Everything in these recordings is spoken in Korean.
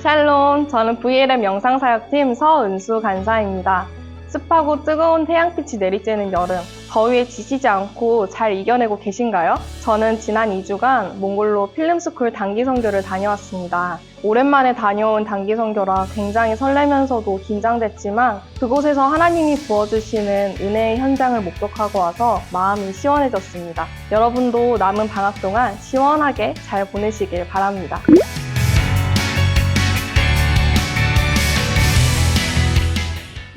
샬롬, 저는 VLM 영상사역팀 서은수 간사입니다. 습하고 뜨거운 태양빛이 내리쬐는 여름, 더위에 지치지 않고 잘 이겨내고 계신가요? 저는 지난 2주간 몽골로 필름스쿨 단기선교를 다녀왔습니다. 오랜만에 다녀온 단기선교라 굉장히 설레면서도 긴장됐지만 그곳에서 하나님이 부어주시는 은혜의 현장을 목격하고 와서 마음이 시원해졌습니다. 여러분도 남은 방학 동안 시원하게 잘 보내시길 바랍니다.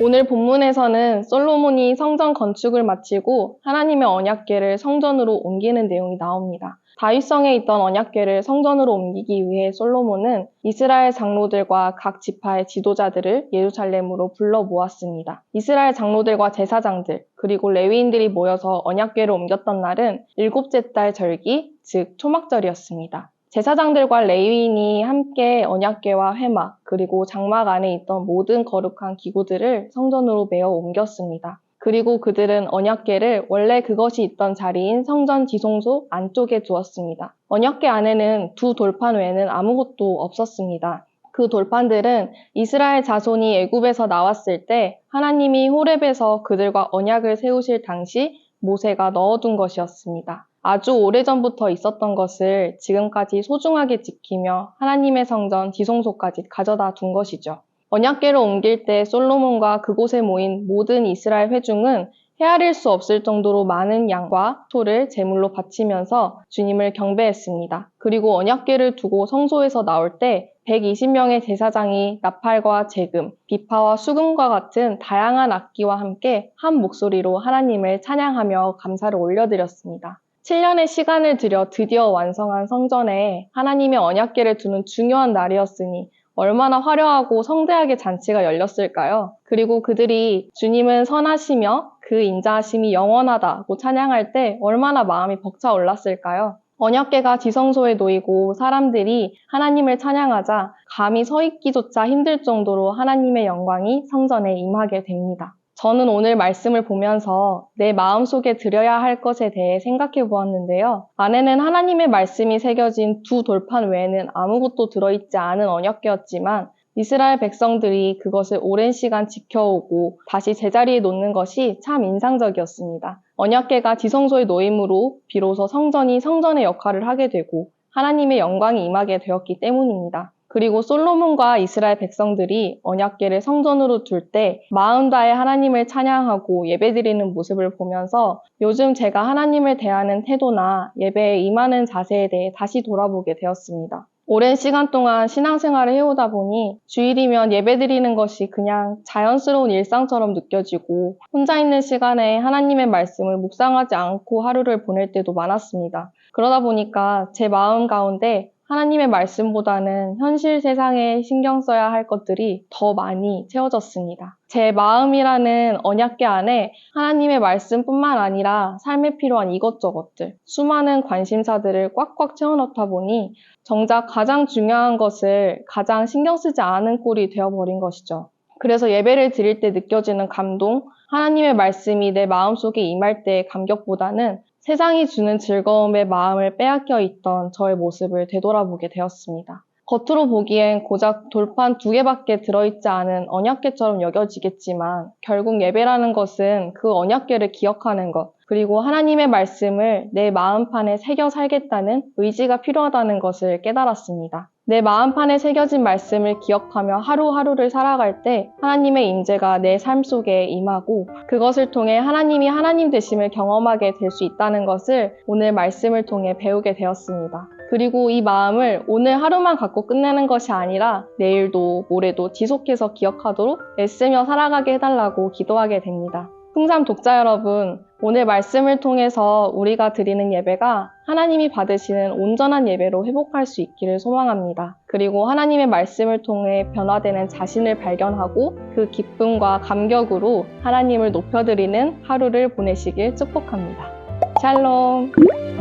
오늘 본문에서는 솔로몬이 성전 건축을 마치고 하나님의 언약궤를 성전으로 옮기는 내용이 나옵니다. 다윗성에 있던 언약궤를 성전으로 옮기기 위해 솔로몬은 이스라엘 장로들과 각 지파의 지도자들을 예루살렘으로 불러 모았습니다. 이스라엘 장로들과 제사장들, 그리고 레위인들이 모여서 언약궤를 옮겼던 날은 일곱째 달 절기, 즉 초막절이었습니다. 제사장들과 레위인이 함께 언약궤와 회막, 그리고 장막 안에 있던 모든 거룩한 기구들을 성전으로 메어 옮겼습니다. 그리고 그들은 언약궤를 원래 그것이 있던 자리인 성전 지성소 안쪽에 두었습니다. 언약궤 안에는 두 돌판 외에는 아무것도 없었습니다. 그 돌판들은 이스라엘 자손이 애굽에서 나왔을 때 하나님이 호렙에서 그들과 언약을 세우실 당시 모세가 넣어둔 것이었습니다. 아주 오래전부터 있었던 것을 지금까지 소중하게 지키며 하나님의 성전 지성소까지 가져다 둔 것이죠. 언약궤를 옮길 때 솔로몬과 그곳에 모인 모든 이스라엘 회중은 헤아릴 수 없을 정도로 많은 양과 소를 제물로 바치면서 주님을 경배했습니다. 그리고 언약궤를 두고 성소에서 나올 때 120명의 제사장이 나팔과 제금, 비파와 수금과 같은 다양한 악기와 함께 한 목소리로 하나님을 찬양하며 감사를 올려드렸습니다. 7년의 시간을 들여 드디어 완성한 성전에 하나님의 언약궤를 두는 중요한 날이었으니 얼마나 화려하고 성대하게 잔치가 열렸을까요? 그리고 그들이 주님은 선하시며 그 인자하심이 영원하다고 찬양할 때 얼마나 마음이 벅차올랐을까요? 언약궤가 지성소에 놓이고 사람들이 하나님을 찬양하자 감히 서 있기조차 힘들 정도로 하나님의 영광이 성전에 임하게 됩니다. 저는 오늘 말씀을 보면서 내 마음속에 드려야 할 것에 대해 생각해 보았는데요. 안에는 하나님의 말씀이 새겨진 두 돌판 외에는 아무것도 들어있지 않은 언약궤였지만 이스라엘 백성들이 그것을 오랜 시간 지켜오고 다시 제자리에 놓는 것이 참 인상적이었습니다. 언약궤가 지성소에 놓임으로 비로소 성전이 성전의 역할을 하게 되고 하나님의 영광이 임하게 되었기 때문입니다. 그리고 솔로몬과 이스라엘 백성들이 언약궤를 성전으로 둘 때 마음 다해 하나님을 찬양하고 예배드리는 모습을 보면서 요즘 제가 하나님을 대하는 태도나 예배에 임하는 자세에 대해 다시 돌아보게 되었습니다. 오랜 시간 동안 신앙생활을 해오다 보니 주일이면 예배드리는 것이 그냥 자연스러운 일상처럼 느껴지고 혼자 있는 시간에 하나님의 말씀을 묵상하지 않고 하루를 보낼 때도 많았습니다. 그러다 보니까 제 마음 가운데 하나님의 말씀보다는 현실 세상에 신경 써야 할 것들이 더 많이 채워졌습니다. 제 마음이라는 언약궤 안에 하나님의 말씀뿐만 아니라 삶에 필요한 이것저것들, 수많은 관심사들을 꽉꽉 채워넣다 보니 정작 가장 중요한 것을 가장 신경 쓰지 않은 꼴이 되어버린 것이죠. 그래서 예배를 드릴 때 느껴지는 감동, 하나님의 말씀이 내 마음속에 임할 때의 감격보다는 세상이 주는 즐거움에 마음을 빼앗겨 있던 저의 모습을 되돌아보게 되었습니다. 겉으로 보기엔 고작 돌판 2개밖에 들어있지 않은 언약궤처럼 여겨지겠지만 결국 예배라는 것은 그 언약궤를 기억하는 것, 그리고 하나님의 말씀을 내 마음판에 새겨 살겠다는 의지가 필요하다는 것을 깨달았습니다. 내 마음판에 새겨진 말씀을 기억하며 하루하루를 살아갈 때 하나님의 인재가 내 삶 속에 임하고 그것을 통해 하나님이 하나님 되심을 경험하게 될 수 있다는 것을 오늘 말씀을 통해 배우게 되었습니다. 그리고 이 마음을 오늘 하루만 갖고 끝내는 것이 아니라 내일도 모레도 지속해서 기억하도록 애쓰며 살아가게 해달라고 기도하게 됩니다. 풍삼 독자 여러분, 오늘 말씀을 통해서 우리가 드리는 예배가 하나님이 받으시는 온전한 예배로 회복할 수 있기를 소망합니다. 그리고 하나님의 말씀을 통해 변화되는 자신을 발견하고 그 기쁨과 감격으로 하나님을 높여드리는 하루를 보내시길 축복합니다. 샬롬!